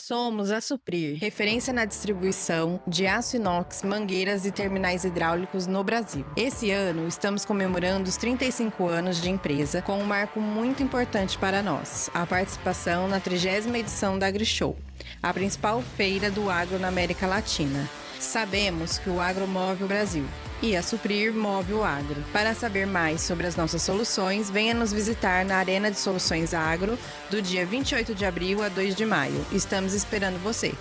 Somos a Suprir, referência na distribuição de aço inox, mangueiras e terminais hidráulicos no Brasil. Esse ano, estamos comemorando os 35 anos de empresa com um marco muito importante para nós, a participação na 30ª edição da AgriShow, a principal feira do agro na América Latina. Sabemos que o agro move o Brasil e a Suprir move o agro. Para saber mais sobre as nossas soluções, venha nos visitar na Arena de Soluções Agro do dia 28 de abril a 2 de maio. Estamos esperando você!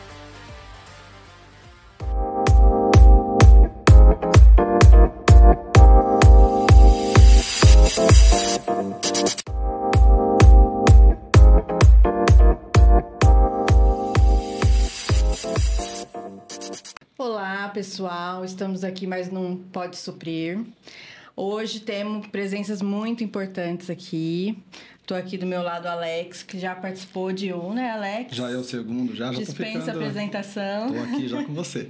Olá, pessoal. Estamos aqui mais num Pode Suprir. Hoje temos presenças muito importantes aqui. Estou aqui do meu lado, Alex, que já participou de um, né, Alex? Já é o segundo, já dispensa a apresentação. Estou aqui já com você.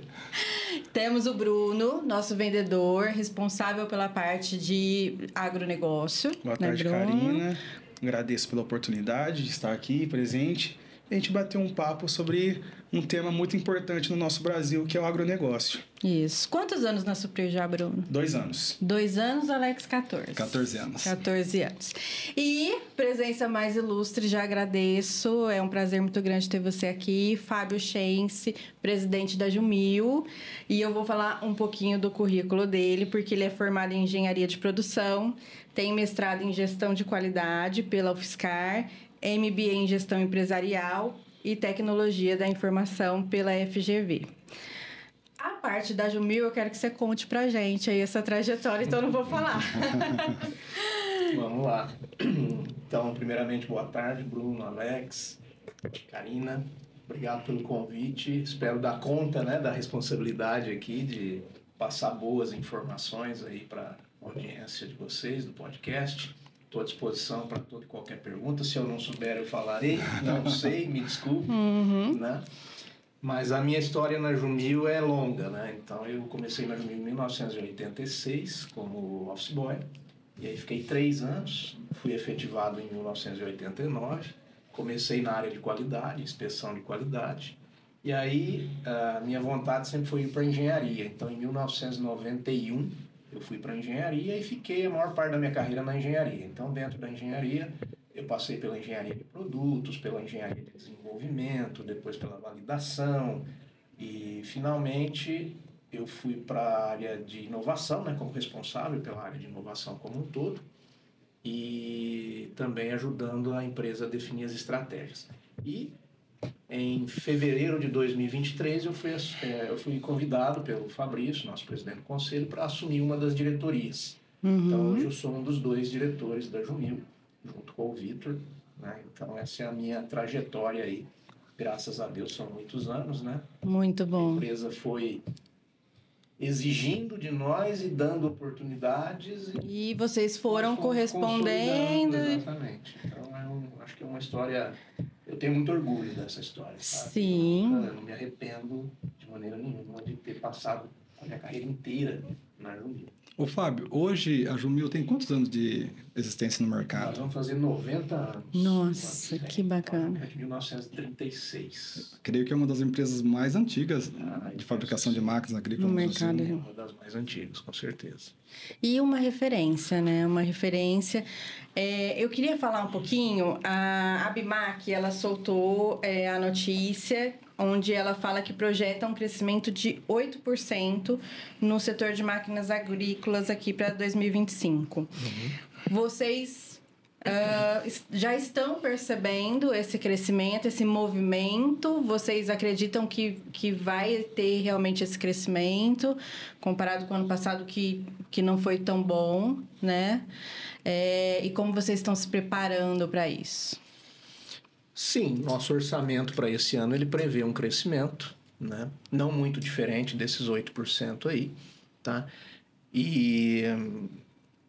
Temos o Bruno, nosso vendedor, responsável pela parte de agronegócio. Boa tarde, Karina. Agradeço pela oportunidade de estar aqui presente. A gente bateu um papo sobre um tema muito importante no nosso Brasil, que é o agronegócio. Isso. Quantos anos na Suprir já, Bruno? 2 anos. 2 anos, Alex, 14. 14 anos. 14 anos. E presença mais ilustre, já agradeço. É um prazer muito grande ter você aqui. Fábio Schense, presidente da Jumil. E eu vou falar um pouquinho do currículo dele, porque ele é formado em engenharia de produção, tem mestrado em gestão de qualidade pela UFSCar, MBA em Gestão Empresarial e Tecnologia da Informação pela FGV. A parte da Jumil, eu quero que você conte pra gente aí essa trajetória, então eu não vou falar. Vamos lá. Então, primeiramente, boa tarde, Bruno, Alex, Karina. Obrigado pelo convite. Espero dar conta, né, da responsabilidade aqui de passar boas informações aí para a audiência de vocês do podcast. Estou à disposição para toda e qualquer pergunta. Se eu não souber, eu falarei. Não sei, me desculpe. Né? Mas a minha história na Jumil é longa, né? Então, eu comecei na Jumil em 1986 como office boy. E aí fiquei 3 anos. Fui efetivado em 1989. Comecei na área de qualidade, inspeção de qualidade. E aí, a minha vontade sempre foi ir para a engenharia. Então, em 1991... eu fui para a engenharia e fiquei a maior parte da minha carreira na engenharia. Então, dentro da engenharia, eu passei pela engenharia de produtos, pela engenharia de desenvolvimento, depois pela validação e, finalmente, eu fui para a área de inovação, né, como responsável pela área de inovação como um todo e também ajudando a empresa a definir as estratégias. E em fevereiro de 2023, eu fui convidado pelo Fabrício, nosso presidente do conselho, para assumir uma das diretorias. Então, hoje eu sou um dos 2 diretores da Jumil, junto com o Vitor. Né? Então, essa é a minha trajetória aí. Graças a Deus, são muitos anos, né? Muito bom. A empresa foi exigindo de nós e dando oportunidades. E vocês foram correspondendo. Exatamente. Então, acho que é uma história... eu tenho muito orgulho dessa história, sabe? Sim. Eu não me arrependo de maneira nenhuma de ter passado a minha carreira inteira na Jumil. Ô, Fábio, hoje a Jumil tem quantos anos de existência no mercado? Nós vamos fazer 90 anos. Nossa, que bacana. De 1936. Creio que é uma das empresas mais antigas de fabricação de máquinas agrícolas no Brasil. mercado. Uma das mais antigas, com certeza. E uma referência, né? Uma referência. Eu queria falar um pouquinho, a Abimac, ela soltou a notícia onde ela fala que projeta um crescimento de 8% no setor de máquinas agrícolas aqui para 2025. Vocês já estão percebendo esse crescimento, esse movimento? Vocês acreditam que vai ter realmente esse crescimento, comparado com o ano passado, que não foi tão bom, né? E como vocês estão se preparando para isso? Sim, nosso orçamento para esse ano ele prevê um crescimento, né? Não muito diferente desses 8% aí, tá?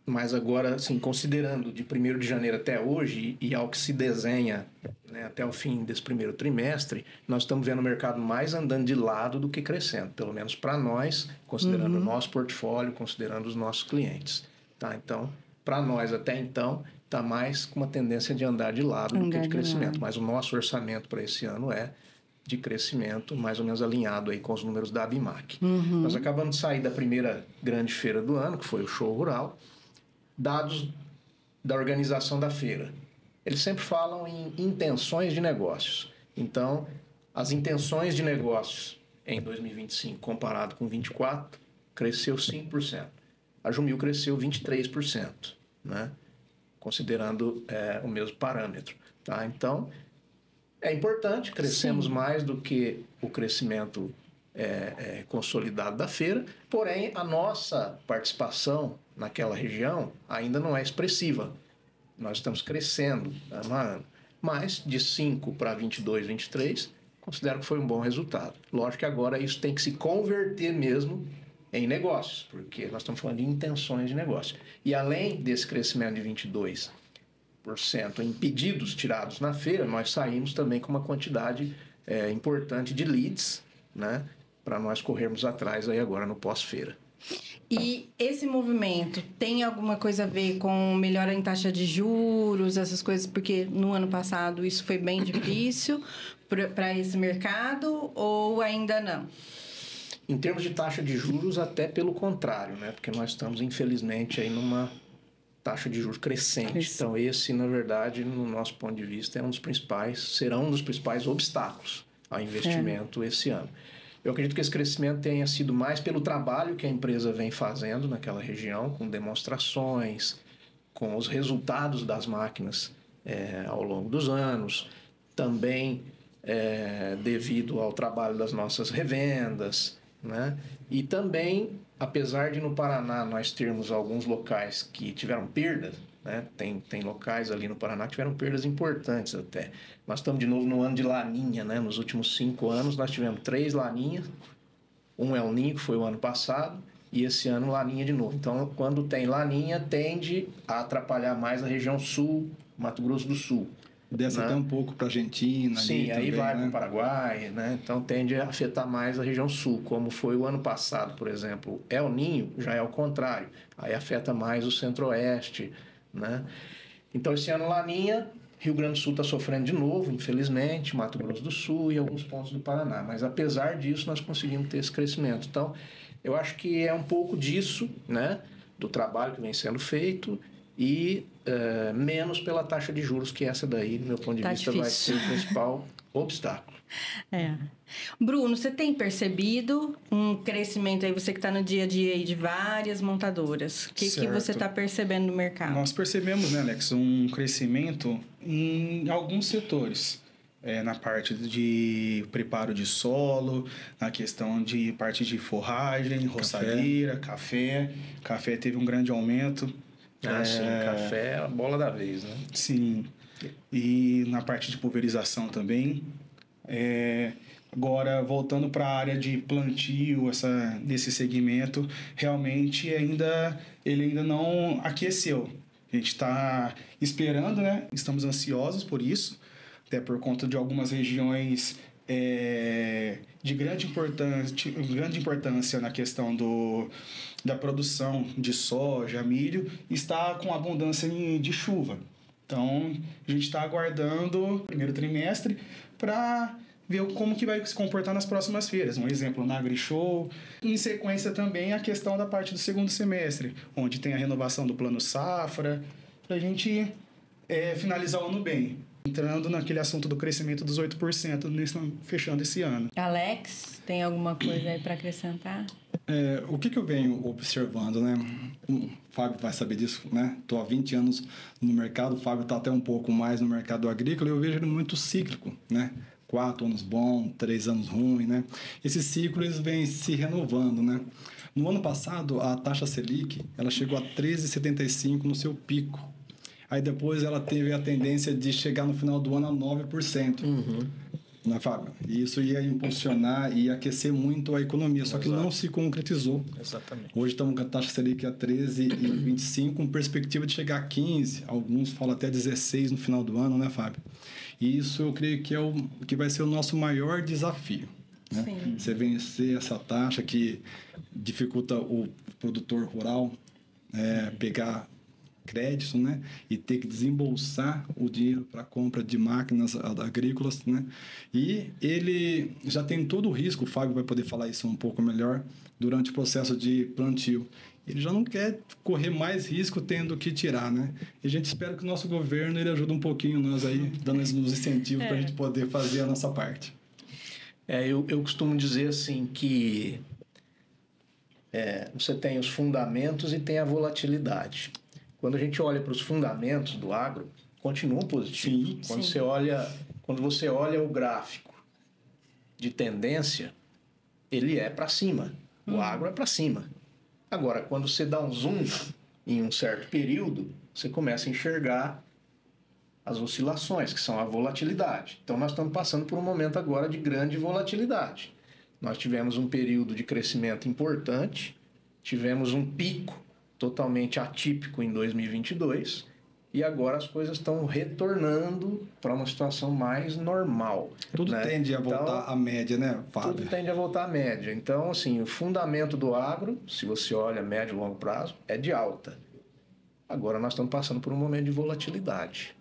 Mas agora, assim, considerando de 1º de janeiro até hoje e ao que se desenha, né, até o fim desse primeiro trimestre, nós estamos vendo o mercado mais andando de lado do que crescendo, pelo menos para nós, considerando o nosso portfólio, considerando os nossos clientes, tá? Então, para nós até então, está mais com uma tendência de andar de lado do que de crescimento. Mas o nosso orçamento para esse ano é de crescimento, mais ou menos alinhado aí com os números da ABIMAQ. Nós acabamos de sair da primeira grande feira do ano, que foi o Show Rural, dados da organização da feira. Eles sempre falam em intenções de negócios. Então, as intenções de negócios em 2025, comparado com 2024, cresceu 5%. A Jumil cresceu 23%, né? Considerando o mesmo parâmetro. Tá? Então, é importante, crescemos mais do que o crescimento consolidado da feira, porém, a nossa participação naquela região ainda não é expressiva. Nós estamos crescendo ano a ano. Mas, de 5 para 22, 23, considero que foi um bom resultado. Lógico que agora isso tem que se converter mesmo em negócios, porque nós estamos falando de intenções de negócio. E além desse crescimento de 22% em pedidos tirados na feira, nós saímos também com uma quantidade importante de leads, né, para nós corrermos atrás aí agora no pós-feira. E esse movimento tem alguma coisa a ver com melhora em taxa de juros, essas coisas? Porque no ano passado isso foi bem difícil para esse mercado ou ainda não? Em termos de taxa de juros, até pelo contrário, né? Porque nós estamos, infelizmente, aí numa taxa de juros crescente. Então, esse, na verdade, no nosso ponto de vista, será um dos principais obstáculos ao investimento esse ano. Eu acredito que esse crescimento tenha sido mais pelo trabalho que a empresa vem fazendo naquela região, com demonstrações, com os resultados das máquinas ao longo dos anos, também devido ao trabalho das nossas revendas, né? E também, apesar de no Paraná nós termos alguns locais que tiveram perdas, né? Tem locais ali no Paraná que tiveram perdas importantes até. Nós estamos de novo no ano de Laninha, né? Nos últimos 5 anos nós tivemos 3 Laninhas, um El Niño, que foi o ano passado, e esse ano Laninha de novo. Então, quando tem Laninha, tende a atrapalhar mais a região sul, Mato Grosso do Sul. Desce até um pouco para a Argentina. Sim, aí também, vai né? para o Paraguai, né? Então tende a afetar mais a região sul, como foi o ano passado, por exemplo. El Niño já é o contrário, aí afeta mais o centro-oeste, né? Então esse ano Laninha, Rio Grande do Sul está sofrendo de novo, infelizmente, Mato Grosso do Sul e alguns pontos do Paraná. Mas apesar disso, nós conseguimos ter esse crescimento. Então, eu acho que é um pouco disso, né? Do trabalho que vem sendo feito e menos pela taxa de juros, que essa daí, do meu ponto de vista, vai ser o principal obstáculo. Bruno, você tem percebido um crescimento aí, você que está no dia a dia aí de várias montadoras? O que você está percebendo no mercado? Nós percebemos, né, Alex, um crescimento em alguns setores. Na parte de preparo de solo, na questão de parte de forragem, roçadeira, café. Café teve um grande aumento. Sim, café é a bola da vez, né? Sim. E na parte de pulverização também. Agora, voltando para a área de plantio, nesse segmento, realmente ele ainda não aqueceu. A gente está esperando, né? Estamos ansiosos por isso, até por conta de algumas regiões de grande importância na questão da produção de soja, milho, está com abundância de chuva. Então, a gente está aguardando o primeiro trimestre para ver como que vai se comportar nas próximas feiras. Um exemplo, na AgriShow. Em sequência também a questão da parte do segundo semestre, onde tem a renovação do Plano Safra, para a gente finalizar o ano bem. Entrando naquele assunto do crescimento dos 8%, fechando esse ano. Alex, tem alguma coisa aí para acrescentar? O que eu venho observando, né? O Fábio vai saber disso, né? Estou há 20 anos no mercado, o Fábio está até um pouco mais no mercado agrícola, e eu vejo ele muito cíclico, né? 4 anos bom, 3 anos ruim, né? Esses ciclos vêm se renovando, né? No ano passado, a taxa Selic, ela chegou a 13,75 no seu pico. Aí depois ela teve a tendência de chegar no final do ano a 9%. Né, Fábio? E isso ia impulsionar e aquecer muito a economia, só que não se concretizou. Exatamente. Hoje estamos com a taxa Selic a 13,25, com perspectiva de chegar a 15, alguns falam até 16 no final do ano, né, Fábio? E isso eu creio que que vai ser o nosso maior desafio. Né? Sim. Você vencer essa taxa que dificulta o produtor rural pegar crédito, né? E ter que desembolsar o dinheiro para a compra de máquinas agrícolas, né? E ele já tem todo o risco, o Fábio vai poder falar isso um pouco melhor, durante o processo de plantio. Ele já não quer correr mais risco tendo que tirar, né? E a gente espera que o nosso governo ele ajude um pouquinho nós aí, dando os incentivos para a gente poder fazer a nossa parte. Eu costumo dizer assim que você tem os fundamentos e tem a volatilidade. Quando a gente olha para os fundamentos do agro, continuam positivos. Quando você olha o gráfico de tendência, ele é para cima. O agro é para cima. Agora, quando você dá um zoom em um certo período, você começa a enxergar as oscilações, que são a volatilidade. Então, nós estamos passando por um momento agora de grande volatilidade. Nós tivemos um período de crescimento importante, tivemos um pico totalmente atípico em 2022 e agora as coisas estão retornando para uma situação mais normal. Tudo né? tende a voltar à média, né, Fábio? Tudo tende a voltar à média. Então, assim, o fundamento do agro, se você olha a médio e longo prazo, é de alta. Agora nós estamos passando por um momento de volatilidade.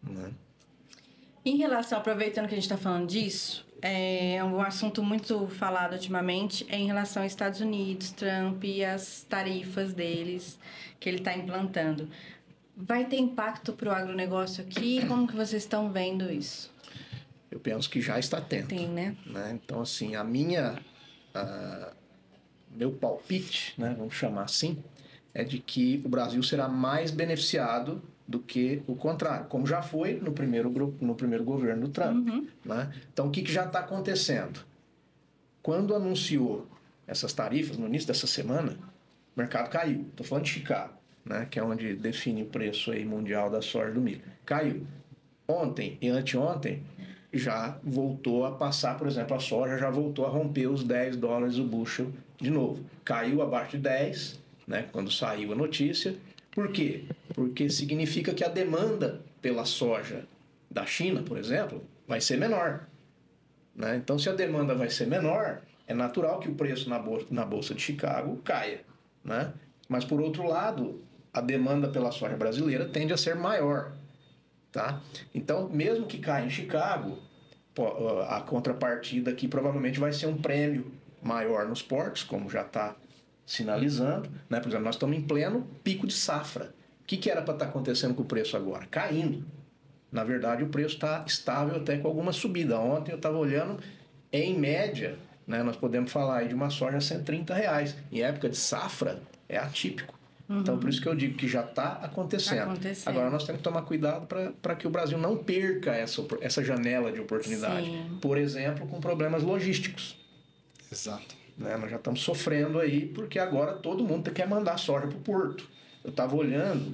Né? Em relação, aproveitando que a gente está falando disso, um assunto muito falado ultimamente é em relação aos Estados Unidos, Trump e as tarifas deles que ele está implantando. Vai ter impacto para o agronegócio aqui? Como que vocês estão vendo isso? Eu penso que já está tendo. Tem, né? Então, assim, meu palpite, né, vamos chamar assim, é de que o Brasil será mais beneficiado do que o contrário, como já foi no primeiro governo do Trump. Né? Então, o que já está acontecendo? Quando anunciou essas tarifas, no início dessa semana, o mercado caiu. Estou falando de Chicago, né, que é onde define o preço aí mundial da soja e do milho. Caiu. Ontem e anteontem, já voltou a passar, por exemplo, a soja já voltou a romper os $10 o bushel de novo. Caiu abaixo de 10, né, quando saiu a notícia. Por quê? Porque significa que a demanda pela soja da China, por exemplo, vai ser menor. Né? Então, se a demanda vai ser menor, é natural que o preço na Bolsa de Chicago caia. Né? Mas, por outro lado, a demanda pela soja brasileira tende a ser maior. Tá? Então, mesmo que caia em Chicago, a contrapartida aqui provavelmente vai ser um prêmio maior nos portos, como já está sinalizando, né? Por exemplo, nós estamos em pleno pico de safra. O que era para estar acontecendo com o preço agora? Caindo. Na verdade, o preço está estável até com alguma subida. Ontem eu estava olhando, em média, né, nós podemos falar aí de uma soja a R$130. Em época de safra, é atípico. Então, por isso que eu digo que já está acontecendo. Agora, nós temos que tomar cuidado para que o Brasil não perca essa janela de oportunidade. Sim. Por exemplo, com problemas logísticos. Exato. Né? Nós já estamos sofrendo aí, porque agora todo mundo quer mandar soja para o porto. Eu estava olhando,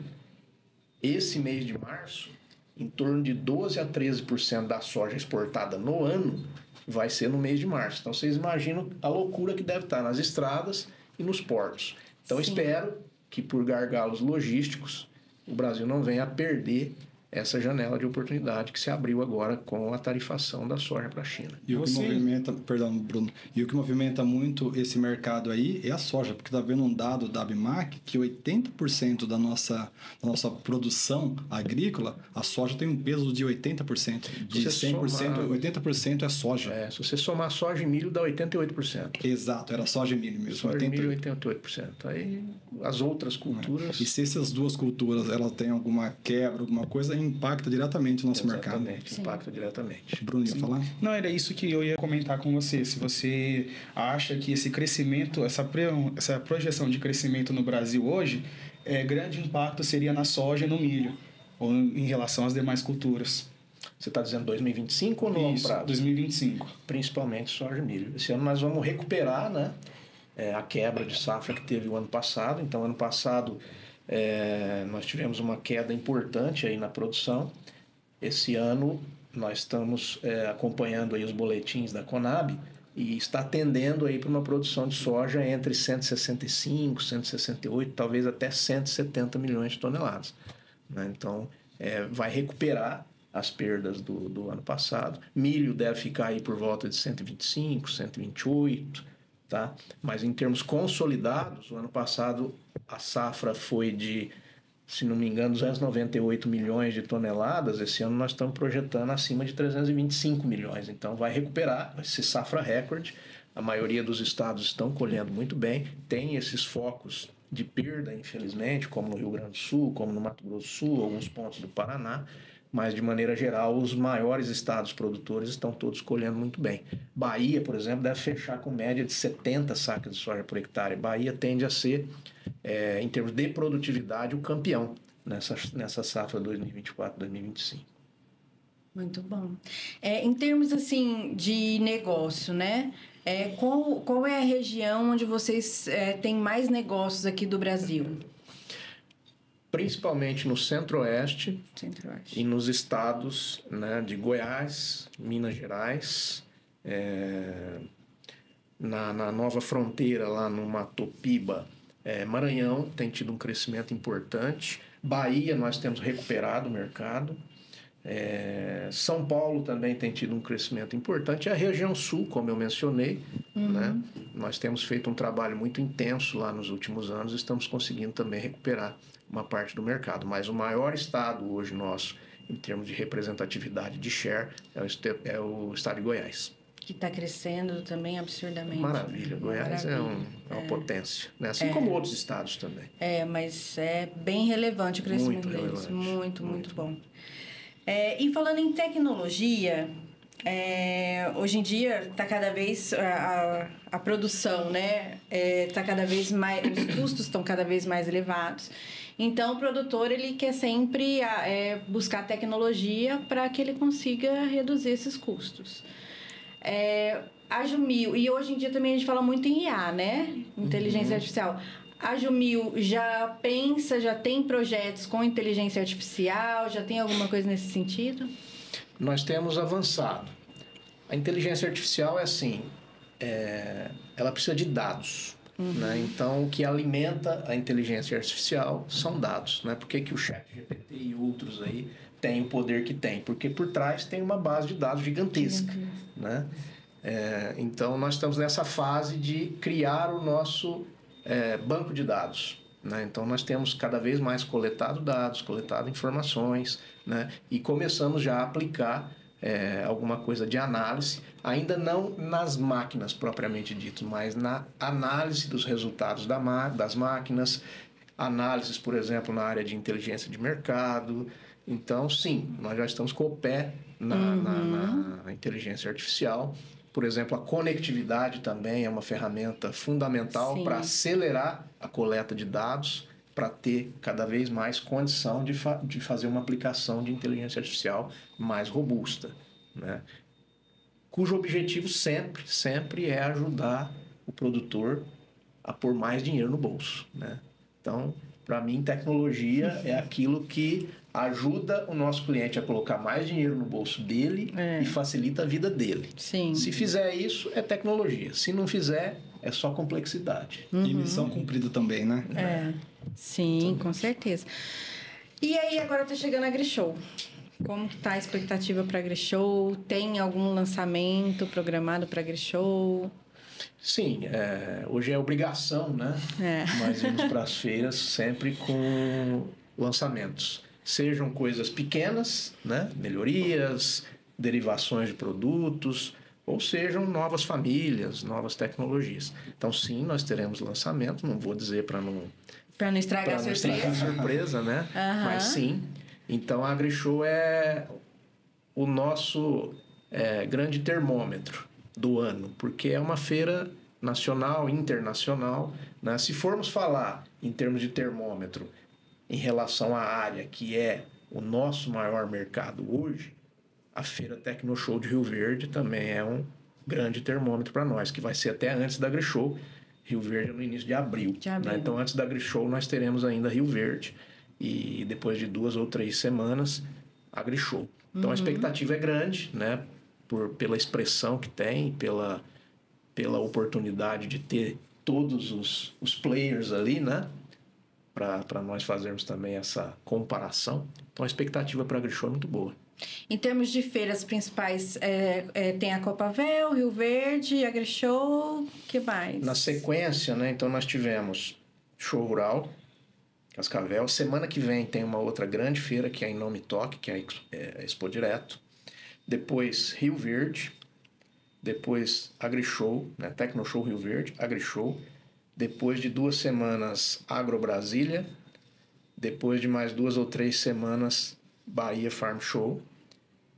esse mês de março, em torno de 12% a 13% da soja exportada no ano vai ser no mês de março. Então, vocês imaginam a loucura que deve estar nas estradas e nos portos. Então, espero que por gargalos logísticos o Brasil não venha a perder essa janela de oportunidade que se abriu agora com a tarifação da soja para a China. E o que movimenta, perdão, Bruno, e o que movimenta muito esse mercado aí é a soja, porque está vendo um dado da ABMAC que 80% da nossa produção agrícola, a soja tem um peso de 80%. De 100%, 80% é soja. Se você somar soja e milho, dá 88%. Exato, era soja e milho mesmo. Soja e milho, 88%. Aí as outras culturas... E se essas duas culturas elas têm alguma quebra, alguma coisa, impacta diretamente o nosso mercado. Exatamente, impacta diretamente. Bruno, ia falar? Não, era isso que eu ia comentar com você. Se você acha que esse crescimento, essa projeção de crescimento no Brasil hoje, grande impacto seria na soja e no milho, ou em relação às demais culturas. Você está dizendo 2025 ou no longo prazo? 2025. Principalmente soja e milho. Esse ano nós vamos recuperar, né, a quebra de safra que teve o ano passado. Então, ano passado... nós tivemos uma queda importante aí na produção. Esse ano nós estamos acompanhando aí os boletins da Conab e está tendendo aí para uma produção de soja entre 165, 168, talvez até 170 milhões de toneladas. Né? Então, vai recuperar as perdas do ano passado. Milho deve ficar aí por volta de 125, 128, tá? Mas em termos consolidados, o ano passado a safra foi de se não me engano, 298 milhões de toneladas. Esse ano nós estamos projetando acima de 325 milhões. Então vai recuperar, vai ser safra recorde. A maioria dos estados estão colhendo muito bem. Tem esses focos de perda, infelizmente, como no Rio Grande do Sul, como no Mato Grosso do Sul, alguns pontos do Paraná. Mas, de maneira geral, os maiores estados produtores estão todos colhendo muito bem. Bahia, por exemplo, deve fechar com média de 70 sacas de soja por hectare. Bahia tende a ser, em termos de produtividade, o campeão nessa safra 2024-2025. Muito bom. Em termos, assim, de negócio, né? Qual é a região onde vocês têm mais negócios aqui do Brasil? Principalmente no Centro-Oeste e nos estados, né, de Goiás, Minas Gerais, na nova fronteira lá no Matopiba, Maranhão tem tido um crescimento importante, Bahia nós temos recuperado o mercado, São Paulo também tem tido um crescimento importante, e a região sul, como eu mencionei, né, nós temos feito um trabalho muito intenso lá nos últimos anos, estamos conseguindo também recuperar uma parte do mercado, mas o maior estado hoje nosso, em termos de representatividade de share, é o estado de Goiás. Que está crescendo também absurdamente. Maravilha, Goiás é uma potência, né? Assim como outros estados também. Mas é bem relevante o crescimento deles. Muito bom. E falando em tecnologia, hoje em dia está cada vez a produção, né? Tá cada vez mais, os custos estão cada vez mais elevados. Então, o produtor ele quer sempre buscar tecnologia para que ele consiga reduzir esses custos. A Jumil, e hoje em dia também a gente fala muito em IA, né? Inteligência artificial. A Jumil já tem projetos com inteligência artificial? Já tem alguma coisa nesse sentido? Nós temos avançado. A inteligência artificial é assim, ela precisa de dados. Né? Então, o que alimenta a inteligência artificial são dados. Né? Por que o ChatGPT e outros aí têm o poder que tem? Porque por trás tem uma base de dados gigantesca. Né? Então, nós estamos nessa fase de criar o nosso banco de dados. Né? Então, nós temos cada vez mais coletado dados, coletado informações, né? E começamos já a aplicar alguma coisa de análise, ainda não nas máquinas propriamente dito, mas na análise dos resultados das máquinas, análises, por exemplo, na área de inteligência de mercado. Então, sim, nós já estamos com o pé na inteligência artificial. Por exemplo, a conectividade também é uma ferramenta fundamental para acelerar a coleta de dados, para ter cada vez mais condição de fazer uma aplicação de inteligência artificial mais robusta, né? Cujo objetivo sempre é ajudar o produtor a pôr mais dinheiro no bolso, né? Então, para mim, tecnologia é aquilo que ajuda o nosso cliente a colocar mais dinheiro no bolso dele e facilita a vida dele. Sim. Se fizer isso, é tecnologia. Se não fizer, é só complexidade. E missão cumprida também, né? Sim, com certeza. E aí, agora tá chegando a AgriShow. Como que tá a expectativa para a AgriShow? Tem algum lançamento programado para a AgriShow? Sim, hoje é obrigação, né? Nós irmos para as feiras sempre com lançamentos. Sejam coisas pequenas, né? Melhorias, derivações de produtos, ou sejam novas famílias, novas tecnologias. Então, sim, nós teremos lançamento. Não vou dizer para não estragar a surpresa, né? Mas sim. Então, a AgriShow é o nosso grande termômetro do ano, porque é uma feira nacional, internacional, né? Se formos falar em termos de termômetro em relação à área que é o nosso maior mercado hoje, a Feira Tecnoshow de Rio Verde também é um grande termômetro para nós, que vai ser até antes da AgriShow. Rio Verde no início de abril. Né? Então, antes da AgriShow, nós teremos ainda Rio Verde e depois de 2 ou 3 semanas, AgriShow. Então, a expectativa é grande, né? Pela expressão que tem, pela oportunidade de ter todos os players ali, né? Para nós fazermos também essa comparação. Então, a expectativa para a AgriShow é muito boa. Em termos de feiras principais, tem a Copavel, Rio Verde, AgriShow, que mais? Na sequência, né? Então, nós tivemos Show Rural, Cascavel. Semana que vem tem uma outra grande feira, que é em Nome Toque, que é a Expo Direto. Depois Rio Verde. Depois AgriShow, né? Tecnoshow Rio Verde, AgriShow. Depois de 2 semanas, Agro Brasília. Depois de mais 2 ou 3 semanas, Bahia Farm Show.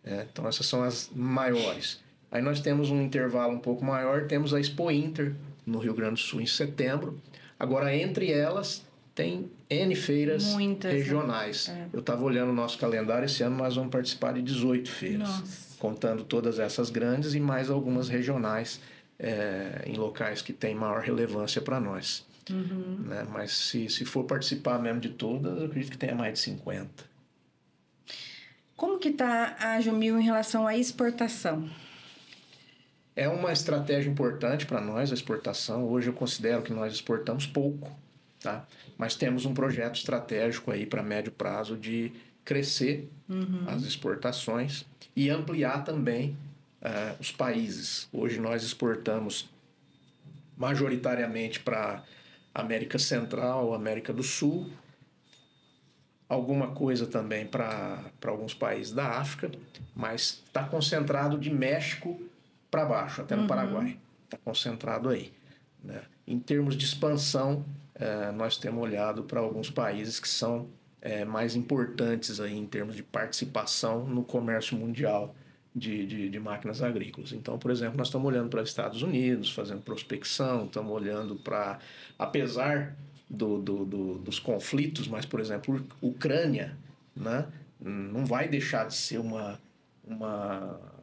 Então essas são as maiores. Aí nós temos um intervalo um pouco maior, temos a Expo Inter, no Rio Grande do Sul, em setembro. Agora, entre elas, tem N feiras regionais. Né? Eu estava olhando o nosso calendário, esse ano nós vamos participar de 18 feiras. Nossa. Contando todas essas grandes e mais algumas regionais em locais que têm maior relevância para nós. Né? Mas se for participar mesmo de todas, eu acredito que tenha mais de 50. Como que está a Jumil em relação à exportação? É uma estratégia importante para nós, a exportação. Hoje eu considero que nós exportamos pouco, tá? Mas temos um projeto estratégico aí para médio prazo de crescer as exportações e ampliar também os países. Hoje nós exportamos majoritariamente para América Central, América do Sul, alguma coisa também para alguns países da África, mas está concentrado de México para baixo, até no Paraguai. Está concentrado aí. Né? Em termos de expansão, nós temos olhado para alguns países que são mais importantes aí em termos de participação no comércio mundial de máquinas agrícolas. Então, por exemplo, nós estamos olhando para os Estados Unidos, fazendo prospecção, estamos olhando para, apesar dos conflitos, mas, por exemplo, Ucrânia, né, não vai deixar de ser uma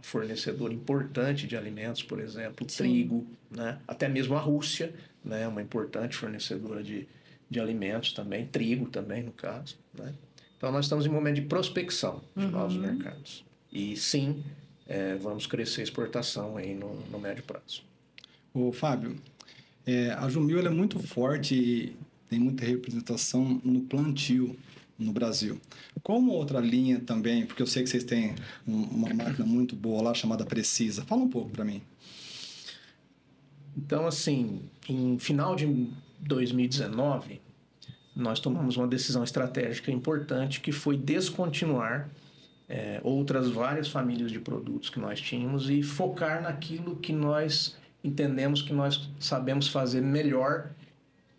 fornecedora importante de alimentos, por exemplo, trigo, né, até mesmo a Rússia, né, uma importante fornecedora de alimentos também, trigo também, no caso. Né? Então, nós estamos em momento de prospecção de novos mercados. E, sim, vamos crescer a exportação aí no médio prazo. Ô, Fábio, a Jumil é muito forte e tem muita representação no plantio no Brasil. Como outra linha também, porque eu sei que vocês têm uma máquina muito boa lá chamada Precisa. Fala um pouco para mim. Então, assim, em final de 2019, nós tomamos uma decisão estratégica importante que foi descontinuar outras várias famílias de produtos que nós tínhamos e focar naquilo que nós entendemos que nós sabemos fazer melhor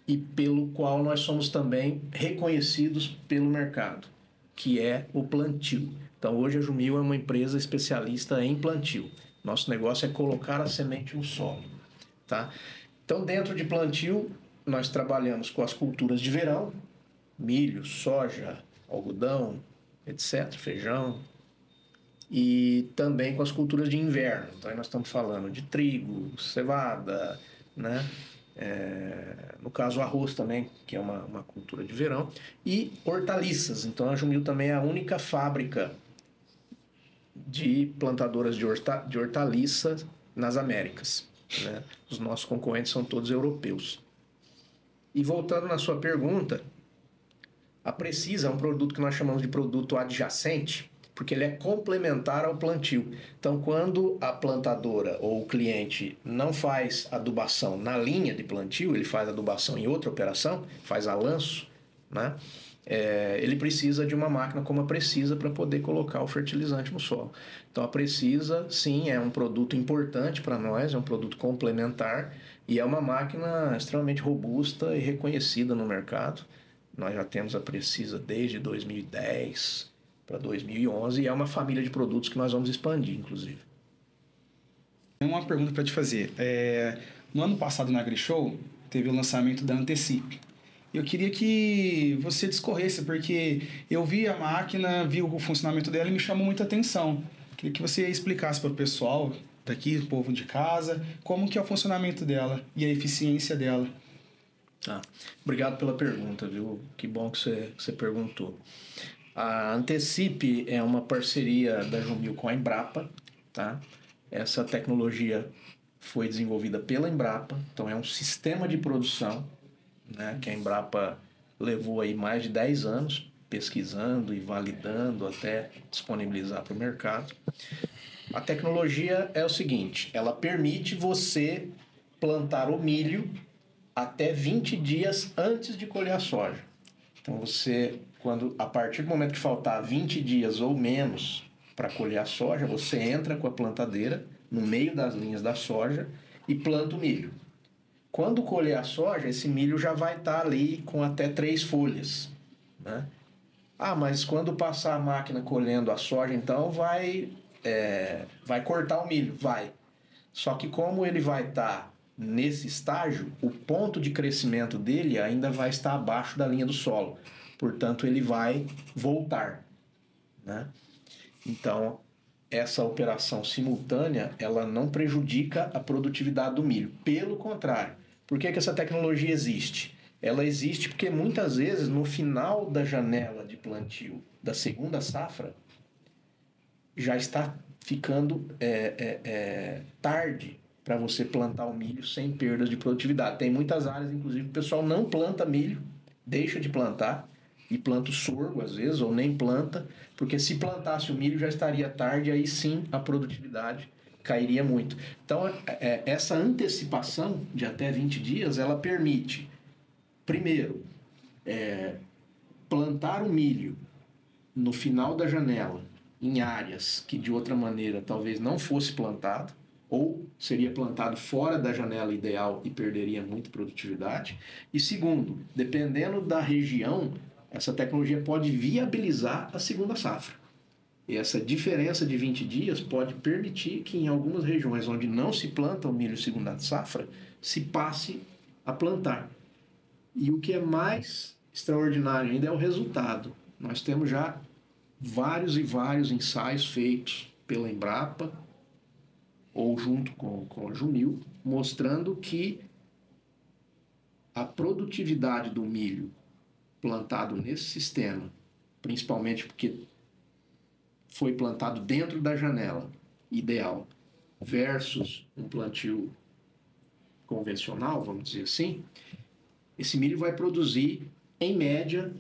e pelo qual nós somos também reconhecidos pelo mercado, que é o plantio. Então, hoje a Jumil é uma empresa especialista em plantio. Nosso negócio é colocar a semente no solo. Tá? Então, dentro de plantio, nós trabalhamos com as culturas de verão, milho, soja, algodão, etc., feijão, e também com as culturas de inverno. Então, aí nós estamos falando de trigo, cevada, né? No caso, arroz também, que é uma cultura de verão, e hortaliças. Então, a Jumil também é a única fábrica de plantadoras de hortaliças nas Américas. Né? Os nossos concorrentes são todos europeus. E voltando na sua pergunta, a Precisa é um produto que nós chamamos de produto adjacente, porque ele é complementar ao plantio. Então, quando a plantadora ou o cliente não faz adubação na linha de plantio, ele faz adubação em outra operação, faz a lanço, né? Ele precisa de uma máquina como a Precisa para poder colocar o fertilizante no solo. Então, a Precisa, sim, é um produto importante para nós, é um produto complementar e é uma máquina extremamente robusta e reconhecida no mercado. Nós já temos a Precisa desde 2010 para 2011 e é uma família de produtos que nós vamos expandir, inclusive. Tem uma pergunta para te fazer. No ano passado, na AgriShow, teve o lançamento da Antecipe. Eu queria que você discorresse, porque eu vi a máquina, vi o funcionamento dela e me chamou muita atenção. Queria que você explicasse para o pessoal daqui, o povo de casa, como que é o funcionamento dela e a eficiência dela. Tá. Obrigado pela pergunta, viu? Que bom que você perguntou. A Antecipe é uma parceria da Jumil com a Embrapa, tá? Essa tecnologia foi desenvolvida pela Embrapa, então é um sistema de produção, né, que a Embrapa levou aí mais de 10 anos pesquisando e validando até disponibilizar para o mercado. A tecnologia é o seguinte, ela permite você plantar o milho até 20 dias antes de colher a soja. Então a partir do momento que faltar 20 dias ou menos para colher a soja, você entra com a plantadeira no meio das linhas da soja e planta o milho. Quando colher a soja, esse milho já vai estar ali com até 3 folhas, né? Mas quando passar a máquina colhendo a soja, então vai cortar o milho? Vai. Só que como ele vai estar nesse estágio, o ponto de crescimento dele ainda vai estar abaixo da linha do solo. Portanto, ele vai voltar, né? Então, essa operação simultânea, ela não prejudica a produtividade do milho. Pelo contrário. Por que essa tecnologia existe? Ela existe porque muitas vezes no final da janela de plantio da segunda safra já está ficando tarde para você plantar o milho sem perdas de produtividade. Tem muitas áreas, inclusive, que o pessoal não planta milho, deixa de plantar e planta o sorgo às vezes, ou nem planta, porque se plantasse o milho já estaria tarde, aí sim a produtividade cairia muito. Então, essa antecipação de até 20 dias, ela permite, primeiro, plantar o milho no final da janela, em áreas que de outra maneira talvez não fosse plantado, ou seria plantado fora da janela ideal e perderia muita produtividade. E segundo, dependendo da região, essa tecnologia pode viabilizar a segunda safra. E essa diferença de 20 dias pode permitir que em algumas regiões onde não se planta o milho segunda safra, se passe a plantar. E o que é mais extraordinário ainda é o resultado. Nós temos já vários e vários ensaios feitos pela Embrapa ou junto com a Junil, mostrando que a produtividade do milho plantado nesse sistema, principalmente porque foi plantado dentro da janela ideal, versus um plantio convencional, vamos dizer assim, esse milho vai produzir, em média,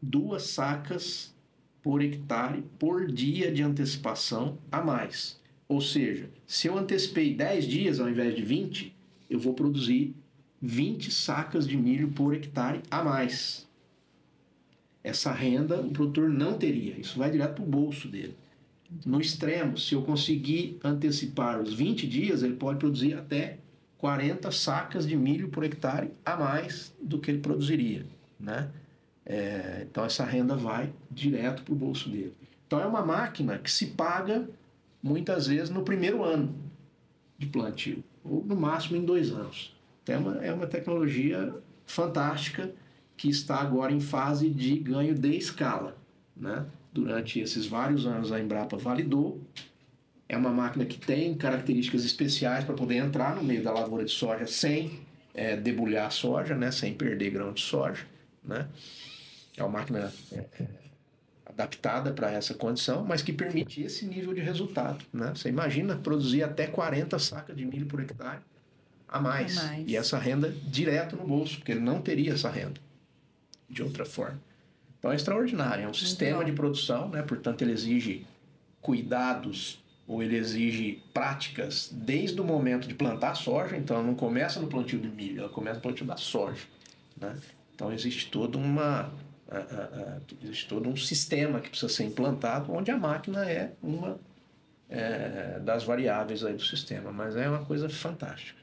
2 sacas por hectare por dia de antecipação a mais. Ou seja, se eu antecipei 10 dias ao invés de 20, eu vou produzir 20 sacas de milho por hectare a mais. Essa renda o produtor não teria, isso vai direto para o bolso dele. No extremo, se eu conseguir antecipar os 20 dias, ele pode produzir até 40 sacas de milho por hectare a mais do que ele produziria, né? Então essa renda vai direto para o bolso dele. Então é uma máquina que se paga muitas vezes no primeiro ano de plantio, ou no máximo em 2 anos. Então é uma tecnologia fantástica que está agora em fase de ganho de escala, né? Durante esses vários anos a Embrapa validou. É uma máquina que tem características especiais para poder entrar no meio da lavoura de soja sem debulhar a soja, né? Sem perder grão de soja, né? É uma máquina adaptada para essa condição, mas que permite esse nível de resultado, né? Você imagina produzir até 40 sacas de milho por hectare a mais. E essa renda direto no bolso, porque ele não teria essa renda de outra forma. Então é extraordinário, é um sistema de produção, né? Portanto ele exige cuidados ou ele exige práticas desde o momento de plantar a soja. Então ela não começa no plantio de milho, ela começa no plantio da soja, né? Então existe todo um sistema que precisa ser implantado, onde a máquina é uma das variáveis aí do sistema, mas é uma coisa fantástica.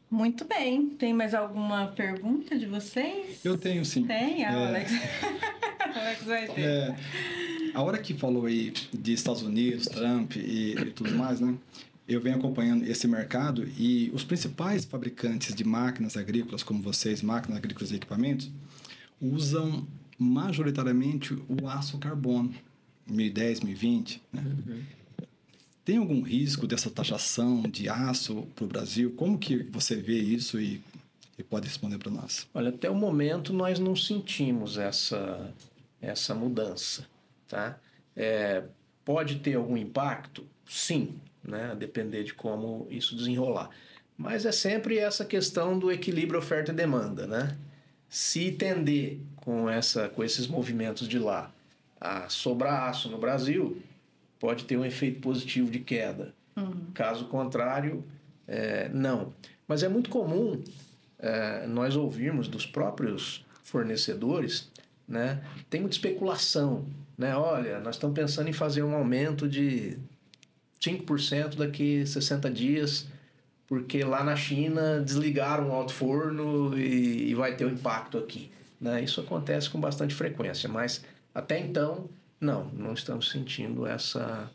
Muito bem. Tem mais alguma pergunta de vocês? Eu tenho, sim. Tem? Alex. Alex vai ter. A hora que falou aí de Estados Unidos, Trump e tudo mais, né? Eu venho acompanhando esse mercado e os principais fabricantes de máquinas agrícolas, como vocês, máquinas agrícolas e equipamentos, usam majoritariamente o aço carbono, 2010, 2020, né? Tem algum risco dessa taxação de aço para o Brasil? Como que você vê isso e pode responder para nós? Olha, até o momento nós não sentimos essa mudança, tá? Pode ter algum impacto? Sim, né? A depender de como isso desenrolar. Mas é sempre essa questão do equilíbrio oferta e demanda, né? Se tender com esses movimentos de lá a sobrar aço no Brasil, pode ter um efeito positivo de queda. Caso contrário, não. Mas é muito comum nós ouvirmos dos próprios fornecedores, né, tem muita especulação, né? Olha, nós estamos pensando em fazer um aumento de 5% daqui a 60 dias, porque lá na China desligaram o alto forno e vai ter um impacto aqui, né? Isso acontece com bastante frequência, mas até então, não estamos sentindo essa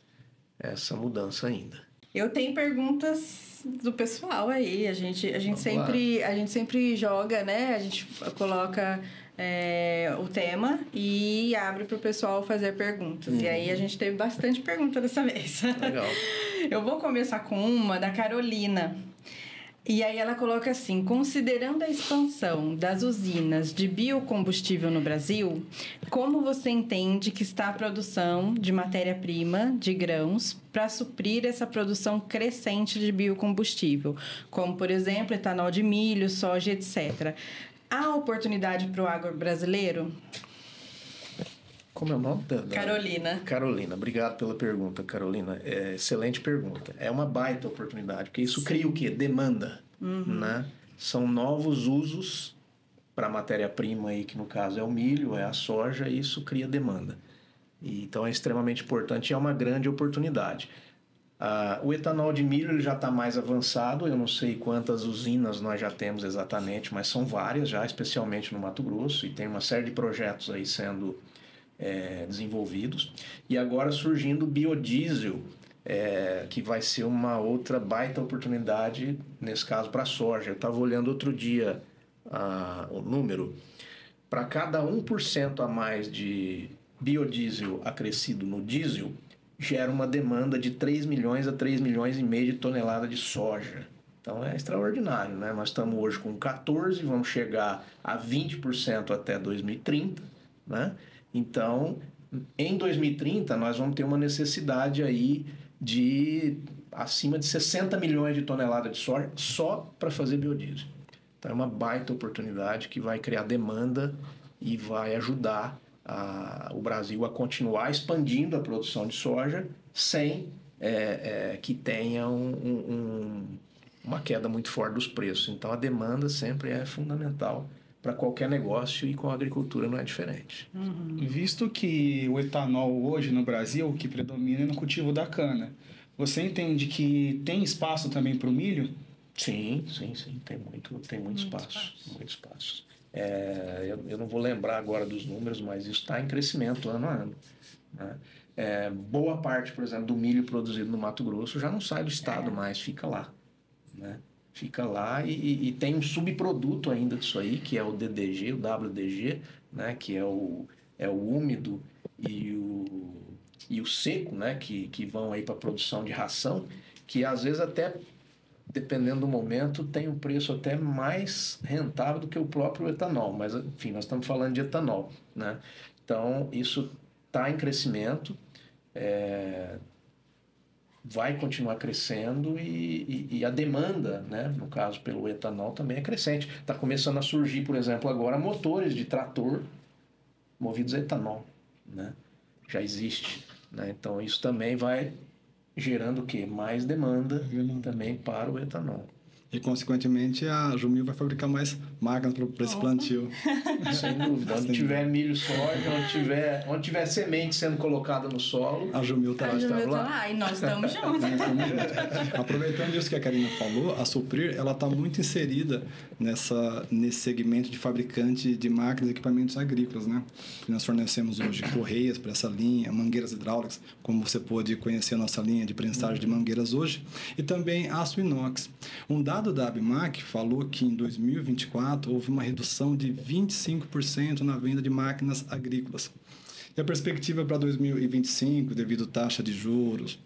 mudança ainda. Eu tenho perguntas do pessoal aí. A gente sempre joga, né? A gente coloca o tema e abre para o pessoal fazer perguntas. E aí a gente teve bastante pergunta dessa vez. Legal. Eu vou começar com uma da Carolina. E aí ela coloca assim: considerando a expansão das usinas de biocombustível no Brasil, como você entende que está a produção de matéria-prima, de grãos, para suprir essa produção crescente de biocombustível? Como, por exemplo, etanol de milho, soja, etc. Há oportunidade para o agro brasileiro? Como é o nome? Carolina. Carolina, obrigado pela pergunta, Carolina. Excelente pergunta. É uma baita oportunidade, porque isso cria o quê? Demanda, né? São novos usos para a matéria-prima aí, que no caso é o milho, é a soja, e isso cria demanda. Então é extremamente importante e é uma grande oportunidade. O etanol de milho ele já está mais avançado, eu não sei quantas usinas nós já temos exatamente, mas são várias já, especialmente no Mato Grosso, e tem uma série de projetos aí sendo desenvolvidos. E agora surgindo o biodiesel, que vai ser uma outra baita oportunidade, nesse caso para a soja. Eu estava olhando outro dia o número, para cada 1% a mais de biodiesel acrescido no diesel, gera uma demanda de 3 milhões a 3 milhões e meio de toneladas de soja. Então é extraordinário, né? Nós estamos hoje com 14, vamos chegar a 20% até 2030, né? Então, em 2030, nós vamos ter uma necessidade aí de acima de 60 milhões de toneladas de soja só para fazer biodiesel. Então, é uma baita oportunidade que vai criar demanda e vai ajudar o Brasil a continuar expandindo a produção de soja sem que tenha uma queda muito forte dos preços. Então, a demanda sempre é fundamental para qualquer negócio, e com a agricultura não é diferente. Visto que o etanol hoje no Brasil, o que predomina é no cultivo da cana, você entende que tem espaço também para o milho? Sim, tem muito espaço. Muito espaço. Eu não vou lembrar agora dos números, mas isso está em crescimento ano a ano, né? Boa parte, por exemplo, do milho produzido no Mato Grosso já não sai do estado mais, fica lá, né? Fica lá e tem um subproduto ainda disso aí, que é o DDG, o WDG, né? Que é o úmido e o seco, né? Que vão aí para a produção de ração, que às vezes até, dependendo do momento, tem um preço até mais rentável do que o próprio etanol. Mas, enfim, nós estamos falando de etanol, né? Então, isso está em crescimento, vai continuar crescendo e a demanda, né, no caso pelo etanol, também é crescente. Está começando a surgir, por exemplo, agora motores de trator movidos a etanol, né? Já existe, né? Então isso também vai gerando o quê? Mais demanda também para o etanol. E, consequentemente, a Jumil vai fabricar mais máquinas para esse plantio. Sem dúvida. Onde tiver milho, soja, onde tiver semente sendo colocada no solo, a Jumil está lá. E nós estamos juntos. Aproveitando isso que a Karina falou, a Suprir ela está muito inserida nesse segmento de fabricante de máquinas e equipamentos agrícolas, né? Nós fornecemos hoje correias para essa linha, mangueiras hidráulicas, como você pôde conhecer a nossa linha de prensagem de mangueiras hoje, e também aço inox. Um dado da ABMAC falou que em 2024 houve uma redução de 25% na venda de máquinas agrícolas. E a perspectiva para 2025, devido à taxa de juros,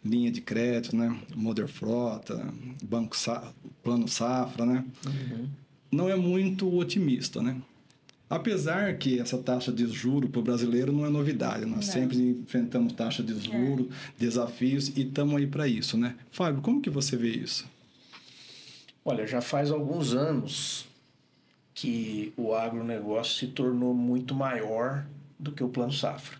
linha de crédito, né, Moder Frota, Plano Safra, né, não é muito otimista, né? Apesar que essa taxa de juros para o brasileiro não é novidade, nós sempre enfrentamos taxa de juros, desafios, e estamos aí para isso, né? Fábio, como que você vê isso? Olha, já faz alguns anos que o agronegócio se tornou muito maior do que o Plano Safra,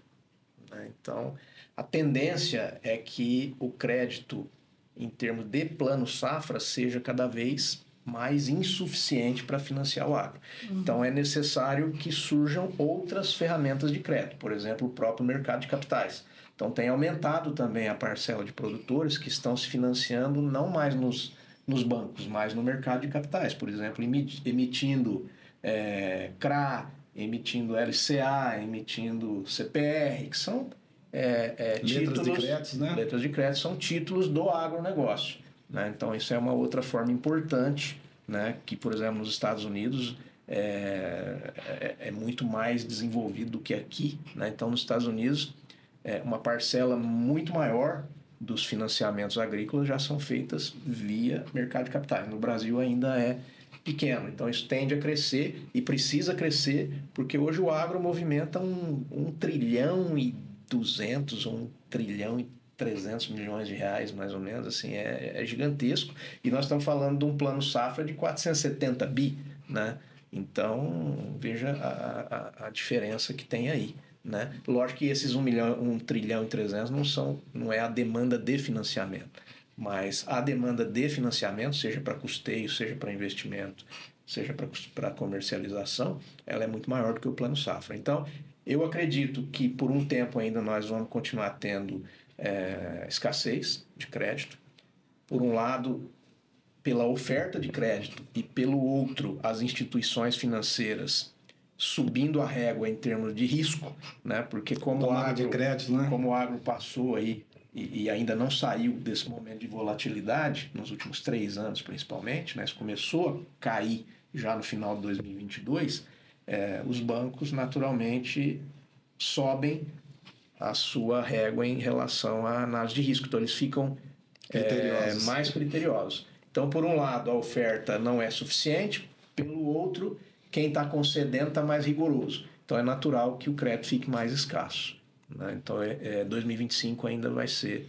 né? Então, a tendência é que o crédito, em termos de Plano Safra, seja cada vez mais insuficiente para financiar o agro. Então, é necessário que surjam outras ferramentas de crédito, por exemplo, o próprio mercado de capitais. Então, tem aumentado também a parcela de produtores que estão se financiando não mais nos bancos, mas no mercado de capitais, por exemplo, emitindo CRA, emitindo LCA, emitindo CPR, que são letras de crédito, né? Letras de crédito são títulos do agronegócio. Né? Então, isso é uma outra forma importante, né? Que, por exemplo, nos Estados Unidos é muito mais desenvolvido do que aqui. Né? Então, nos Estados Unidos, uma parcela muito maior dos financiamentos agrícolas já são feitas via mercado de capitais. No Brasil ainda é pequeno. Então, isso tende a crescer e precisa crescer, porque hoje o agro movimenta 1 trilhão e 200, 1 trilhão e 300 milhões de reais, mais ou menos, assim, é gigantesco. E nós estamos falando de um plano safra de 470 bi, né? Então, veja a diferença que tem aí, né? Lógico que esses 1 trilhão e 300 não é a demanda de financiamento, mas a demanda de financiamento, seja para custeio, seja para investimento, seja para comercialização, ela é muito maior do que o plano safra. Então, eu acredito que por um tempo ainda nós vamos continuar tendo escassez de crédito. Por um lado, pela oferta de crédito, e pelo outro, as instituições financeiras subindo a régua em termos de risco, né? Porque como o agro passou aí e ainda não saiu desse momento de volatilidade, nos últimos 3 anos principalmente, né? Isso começou a cair já no final de 2022, os bancos naturalmente sobem a sua régua em relação à análise de risco. Então, eles ficam mais criteriosos. Então, por um lado, a oferta não é suficiente, pelo outro, quem está concedendo está mais rigoroso. Então, é natural que o crédito fique mais escasso. Né? Então, 2025 ainda vai ser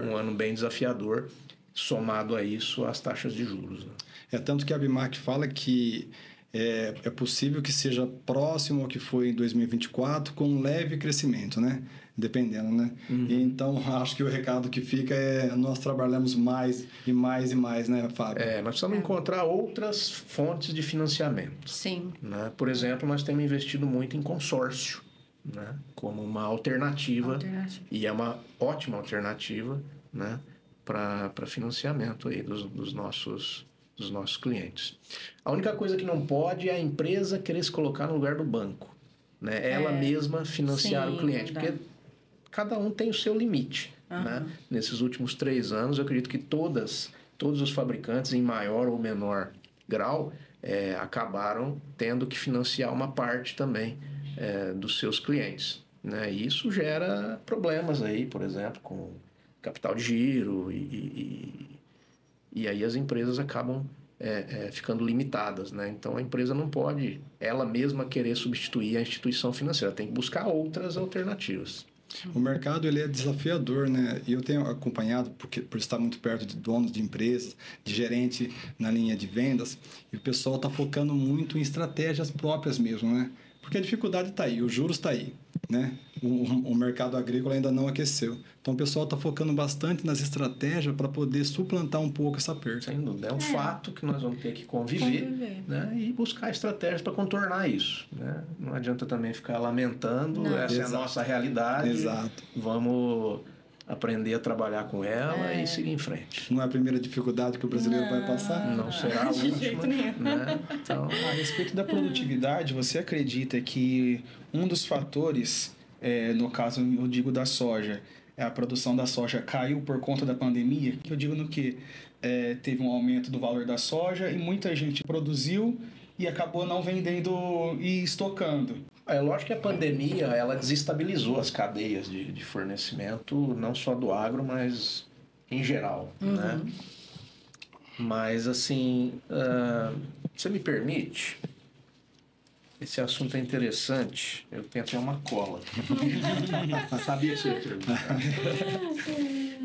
um ano bem desafiador, somado a isso, as taxas de juros. Né? Tanto que a ABIMAQ fala que é possível que seja próximo ao que foi em 2024, com um leve crescimento, né? Dependendo, né? Uhum. Então, acho que o recado que fica nós trabalhamos mais e mais e mais, né, Fábio? Nós precisamos encontrar outras fontes de financiamento. Sim. Né? Por exemplo, nós temos investido muito em consórcio, né? Como uma alternativa. E é uma ótima alternativa, né? Para financiamento aí dos nossos clientes. A única coisa que não pode é a empresa querer se colocar no lugar do banco, né? Ela mesma financiar o cliente, porque cada um tem o seu limite. Né? Nesses últimos 3 anos, eu acredito que todos os fabricantes, em maior ou menor grau, acabaram tendo que financiar uma parte também dos seus clientes. Né? E isso gera problemas aí, por exemplo, com capital de giro e aí as empresas acabam ficando limitadas, né? Então, a empresa não pode, ela mesma, querer substituir a instituição financeira. Tem que buscar outras alternativas. O mercado ele é desafiador, né? E eu tenho acompanhado, por estar muito perto de donos de empresas, de gerente na linha de vendas, e o pessoal está focando muito em estratégias próprias mesmo, né? Porque a dificuldade está aí, os juros está aí, né? O mercado agrícola ainda não aqueceu. Então, o pessoal está focando bastante nas estratégias para poder suplantar um pouco essa perda. Sem dúvida. É um fato que nós vamos ter que conviver. Né? E buscar estratégias para contornar isso. Né? Não adianta também ficar lamentando. Essa é a nossa realidade. Exato. Vamos aprender a trabalhar com ela e seguir em frente. Não é a primeira dificuldade que o brasileiro vai passar? Não será a última. Né? Então, a respeito da produtividade, você acredita que um dos fatores, no caso eu digo da soja, a produção da soja caiu por conta da pandemia? Eu digo no que teve um aumento do valor da soja e muita gente produziu e acabou não vendendo e estocando. Lógico que a pandemia ela desestabilizou as cadeias de fornecimento, não só do agro, mas em geral. Né? Mas, assim, você me permite? Esse assunto é interessante. Eu tenho até uma cola. Sabia que você ia perguntar.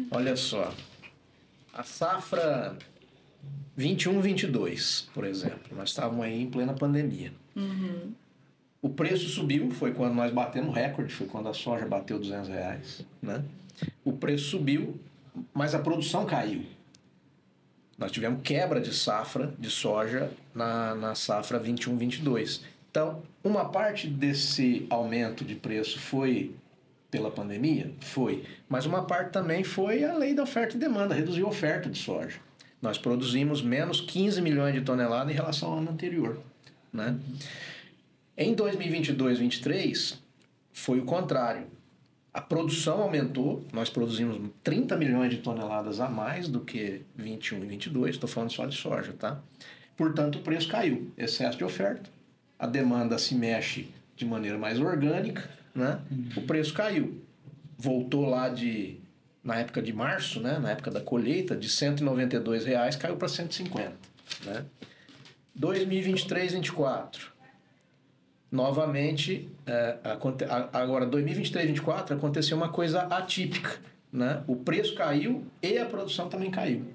Olha só. A safra 21-22, por exemplo. Nós estávamos aí em plena pandemia. O preço subiu, foi quando nós batemos recorde, foi quando a soja bateu R$200. Né? O preço subiu, mas a produção caiu. Nós tivemos quebra de safra de soja na safra 21-22. Então, uma parte desse aumento de preço foi pela pandemia? Foi. Mas uma parte também foi a lei da oferta e demanda, reduziu a oferta de soja. Nós produzimos menos 15 milhões de toneladas em relação ao ano anterior, né? Em 2022-23, foi o contrário. A produção aumentou, nós produzimos 30 milhões de toneladas a mais do que 21 e 22, estou falando só de soja, tá? Portanto, o preço caiu, excesso de oferta, a demanda se mexe de maneira mais orgânica, né? O preço caiu, voltou lá na época de março, né? Na época da colheita, de R$ 192, caiu para 150, né? 2023-24, novamente, agora 2023-24 aconteceu uma coisa atípica, né? O preço caiu e a produção também caiu,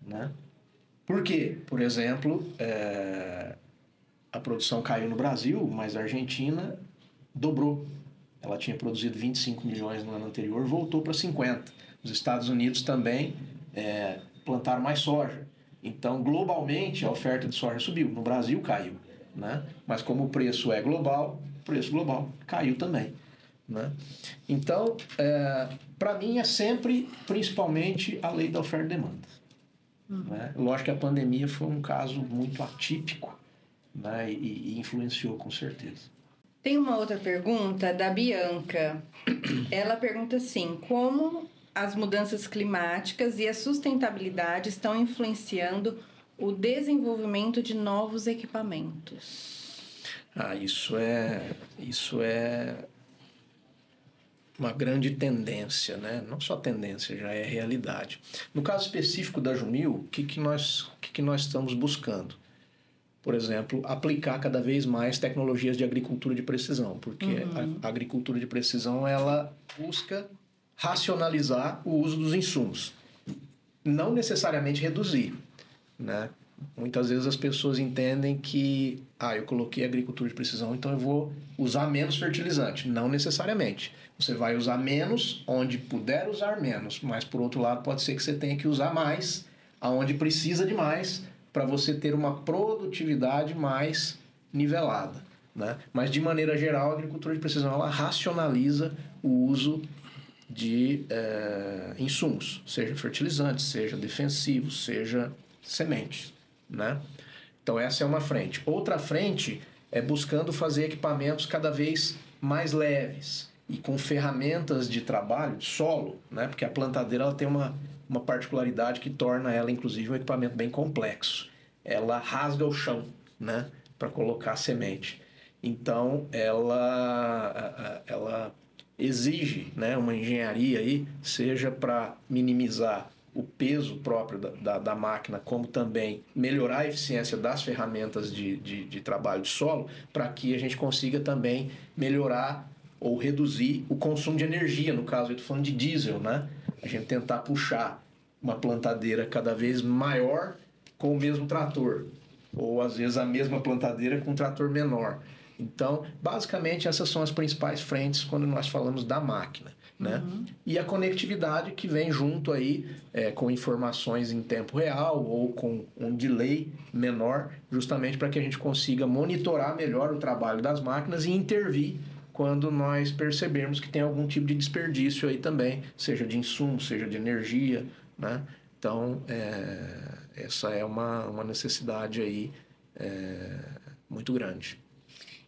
né? Por quê? Por exemplo, a produção caiu no Brasil, mas a Argentina dobrou. Ela tinha produzido 25 milhões no ano anterior, voltou para 50. Os Estados Unidos também plantaram mais soja. Então, globalmente, a oferta de soja subiu. No Brasil, caiu, né? Mas como o preço é global, o preço global caiu também, né? Então, para mim, é sempre, principalmente, a lei da oferta e demanda. Né? Lógico que a pandemia foi um caso muito atípico, né? E influenciou com certeza. Tem uma outra pergunta da Bianca. Ela pergunta assim: como as mudanças climáticas e a sustentabilidade estão influenciando o desenvolvimento de novos equipamentos? Isso é uma grande tendência, né? Não só tendência, já é realidade. No caso específico da Jumil, o que nós estamos buscando? Por exemplo, aplicar cada vez mais tecnologias de agricultura de precisão, porque a agricultura de precisão, ela busca racionalizar o uso dos insumos, não necessariamente reduzir, né? Muitas vezes as pessoas entendem que eu coloquei agricultura de precisão, então eu vou usar menos fertilizante. Não necessariamente. Você vai usar menos onde puder usar menos, mas por outro lado pode ser que você tenha que usar mais aonde precisa de mais, para você ter uma produtividade mais nivelada, né? Mas, de maneira geral, a agricultura de precisão ela racionaliza o uso de insumos, seja fertilizantes, seja defensivos, seja sementes, né? Então, essa é uma frente. Outra frente é buscando fazer equipamentos cada vez mais leves e com ferramentas de trabalho, de solo, né? Porque a plantadeira ela tem uma particularidade que torna ela, inclusive, um equipamento bem complexo. Ela rasga o chão, né, para colocar a semente. Então, ela exige, né, uma engenharia aí, seja para minimizar o peso próprio da máquina, como também melhorar a eficiência das ferramentas de trabalho de solo, para que a gente consiga também melhorar ou reduzir o consumo de energia. No caso, eu estou falando de diesel, né? A gente tentar puxar uma plantadeira cada vez maior com o mesmo trator, ou às vezes a mesma plantadeira com um trator menor. Então, basicamente, essas são as principais frentes quando nós falamos da máquina, né? E a conectividade que vem junto aí com informações em tempo real ou com um delay menor, justamente para que a gente consiga monitorar melhor o trabalho das máquinas e intervir quando nós percebermos que tem algum tipo de desperdício aí também, seja de insumo, seja de energia, né? Então, essa é uma necessidade aí muito grande.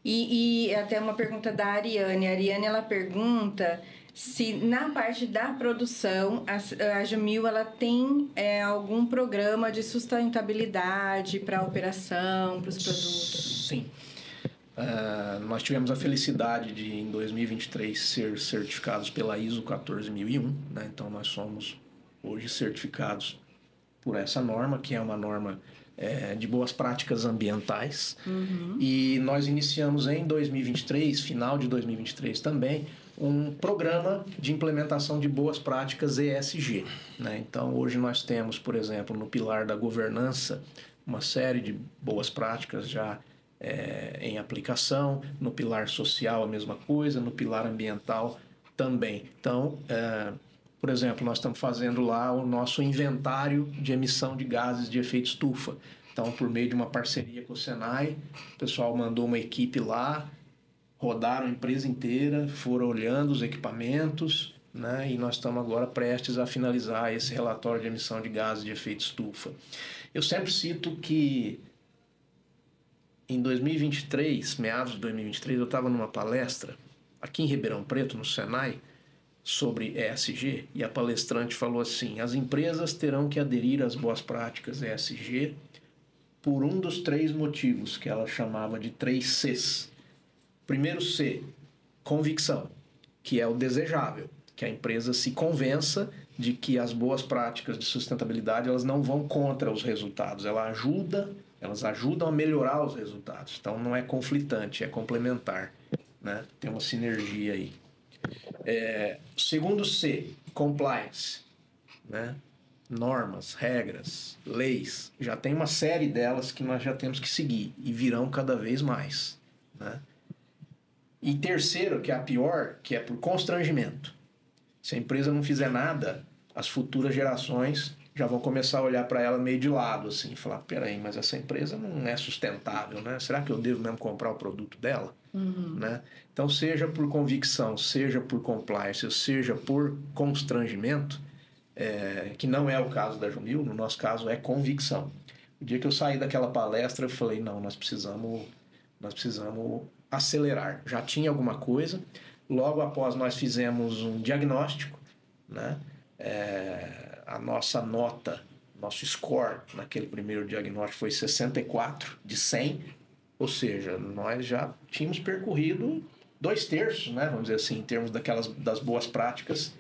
E até uma pergunta da Ariane. A Ariane, ela pergunta se na parte da produção a Jumil ela tem algum programa de sustentabilidade para a operação, para os produtos. Sim. Nós tivemos a felicidade de, em 2023, ser certificados pela ISO 14001, né? Então, nós somos hoje certificados por essa norma, que é uma norma de boas práticas ambientais. E nós iniciamos em 2023, final de 2023 também, um programa de implementação de boas práticas ESG, né? Então, hoje nós temos, por exemplo, no pilar da governança, uma série de boas práticas já em aplicação, no pilar social a mesma coisa, no pilar ambiental também. Então, Por exemplo, nós estamos fazendo lá o nosso inventário de emissão de gases de efeito estufa. Então, por meio de uma parceria com o Senai, o pessoal mandou uma equipe lá, rodaram a empresa inteira, foram olhando os equipamentos, né? E nós estamos agora prestes a finalizar esse relatório de emissão de gases de efeito estufa. Eu sempre cito que em 2023, meados de 2023, eu estava numa palestra aqui em Ribeirão Preto, no Senai, sobre ESG, e a palestrante falou assim: as empresas terão que aderir às boas práticas ESG por um dos 3 motivos que ela chamava de 3 Cs. Primeiro C, convicção, que é o desejável, que a empresa se convença de que as boas práticas de sustentabilidade elas não vão contra os resultados, elas ajudam a melhorar os resultados. Então não é conflitante, é complementar, né? Tem uma sinergia aí. Segundo C, compliance, né? Normas, regras, leis. Já tem uma série delas que nós já temos que seguir e virão cada vez mais, né? E terceiro, que é a pior, que é por constrangimento. Se a empresa não fizer nada, as futuras gerações já vão começar a olhar para ela meio de lado, assim, e falar: peraí, mas essa empresa não é sustentável, né? Será que eu devo mesmo comprar o produto dela? Né? Então, seja por convicção, seja por compliance, seja por constrangimento, que não é o caso da Jumil, no nosso caso é convicção. O dia que eu saí daquela palestra, eu falei: não, nós precisamos acelerar. Já tinha alguma coisa. Logo após nós fizemos um diagnóstico, né? A nossa nota, nosso score naquele primeiro diagnóstico foi 64 de 100, ou seja, nós já tínhamos percorrido 2/3, né? Vamos dizer assim, em termos das boas práticas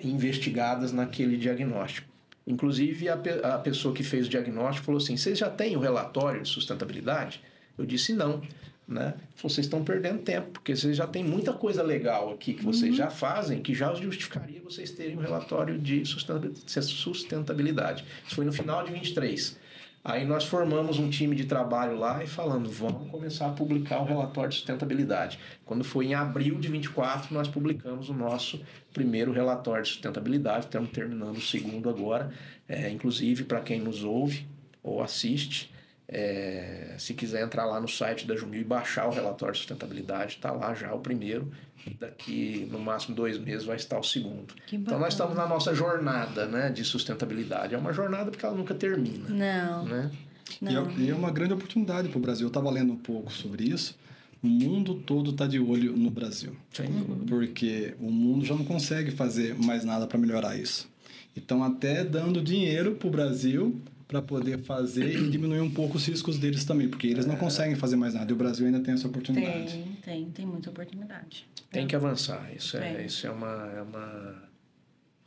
investigadas naquele diagnóstico. Inclusive, a pessoa que fez o diagnóstico falou assim: vocês já têm o relatório de sustentabilidade? Eu disse não, né? Vocês estão perdendo tempo, porque vocês já têm muita coisa legal aqui que vocês já fazem, que já justificaria vocês terem um relatório de sustentabilidade. Isso foi no final de 23. Aí nós formamos um time de trabalho lá e falando: vamos começar a publicar o relatório de sustentabilidade. Quando foi em abril de 24, nós publicamos o nosso primeiro relatório de sustentabilidade. Estamos terminando o segundo agora. Inclusive, para quem nos ouve ou assiste, se quiser entrar lá no site da Jumil e baixar o relatório de sustentabilidade, está lá já o primeiro. Daqui, no máximo 2 meses, vai estar o segundo. Então, nós estamos na nossa jornada, né, de sustentabilidade. É uma jornada porque ela nunca termina. Não. Né? Não. E é uma grande oportunidade para o Brasil. Eu estava lendo um pouco sobre isso. O mundo todo está de olho no Brasil. Porque o mundo já não consegue fazer mais nada para melhorar isso. Então, até dando dinheiro para o Brasil para poder fazer e diminuir um pouco os riscos deles também, porque eles não conseguem fazer mais nada. E o Brasil ainda tem essa oportunidade. Tem muita oportunidade. Tem que avançar. Isso é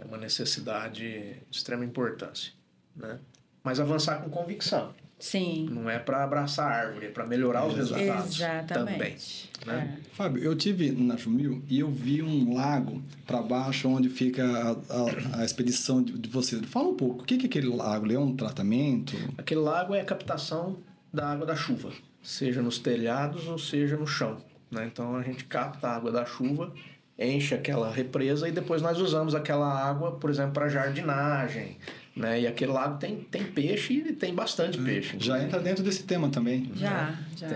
uma necessidade de extrema importância, né? Mas avançar com convicção. Sim. Não é para abraçar a árvore, é para melhorar os resultados. Exatamente. Também. Né? Fábio, eu tive na Jumil e eu vi um lago para baixo onde fica a expedição de vocês. Fala um pouco, o que é aquele lago? É um tratamento? Aquele lago é a captação da água da chuva, seja nos telhados ou seja no chão, né? Então a gente capta a água da chuva, enche aquela represa e depois nós usamos aquela água, por exemplo, para jardinagem, né? E aquele lago tem peixe e tem bastante peixe. Já entra dentro desse tema também. Já. Já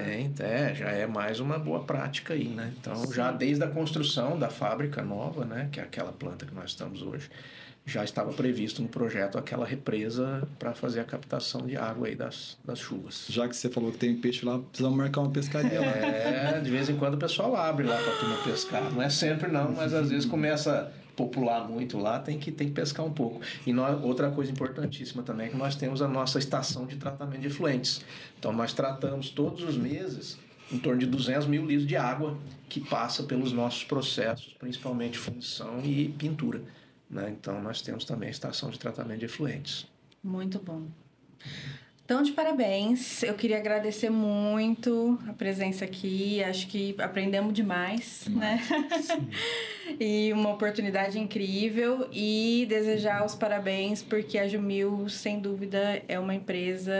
é mais uma boa prática aí, né? Então, já desde a construção da fábrica nova, né? Que é aquela planta que nós estamos hoje, já estava previsto no projeto aquela represa para fazer a captação de água aí das chuvas. Já que você falou que tem peixe lá, precisamos marcar uma pescaria lá. De vez em quando o pessoal abre lá para a turma pescar. Não é sempre não, mas às vezes começa a popular muito lá, tem que pescar um pouco. E outra coisa importantíssima também é que nós temos a nossa estação de tratamento de efluentes. Então nós tratamos todos os meses em torno de 200 mil litros de água que passa pelos nossos processos, principalmente fundição e pintura, né? Então nós temos também a estação de tratamento de efluentes. Muito bom. Então, de parabéns. Eu queria agradecer muito a presença aqui. Acho que aprendemos demais, né? E uma oportunidade incrível. E desejar os parabéns, porque a Jumil, sem dúvida, é uma empresa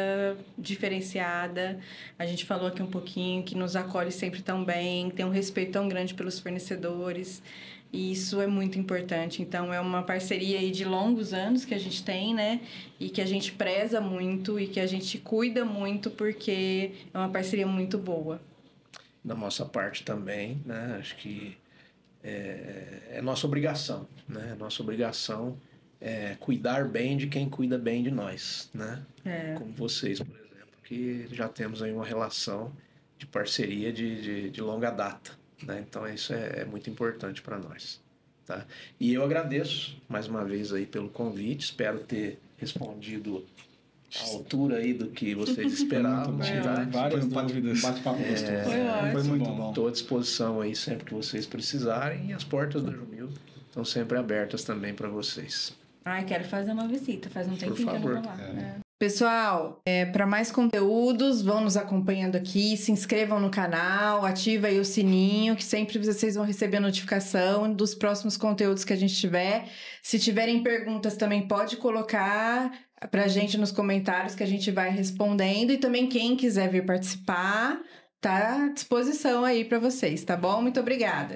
diferenciada. A gente falou aqui um pouquinho que nos acolhe sempre tão bem, tem um respeito tão grande pelos fornecedores. E isso é muito importante. Então, é uma parceria aí de longos anos que a gente tem, né? E que a gente preza muito e que a gente cuida muito, porque é uma parceria muito boa. Da nossa parte também, né? Acho que é nossa obrigação, né? Nossa obrigação é cuidar bem de quem cuida bem de nós, né? Como vocês, por exemplo, que já temos aí uma relação de parceria de longa data, né? Então isso é muito importante para nós, tá? E eu agradeço mais uma vez aí pelo convite, espero ter respondido à altura aí do que vocês esperavam. Várias dúvidas. Bate-papo gostoso. Foi muito bom. bom. Estou à disposição aí sempre que vocês precisarem, e as portas da Jumil estão sempre abertas também para vocês. Ai, quero fazer uma visita. Faz um tempinho que eu não favor. vou lá. Pessoal, para mais conteúdos, vão nos acompanhando aqui, se inscrevam no canal, ativa aí o sininho, que sempre vocês vão receber a notificação dos próximos conteúdos que a gente tiver. Se tiverem perguntas, também pode colocar pra gente nos comentários que a gente vai respondendo. E também quem quiser vir participar, tá à disposição aí para vocês, tá bom? Muito obrigada.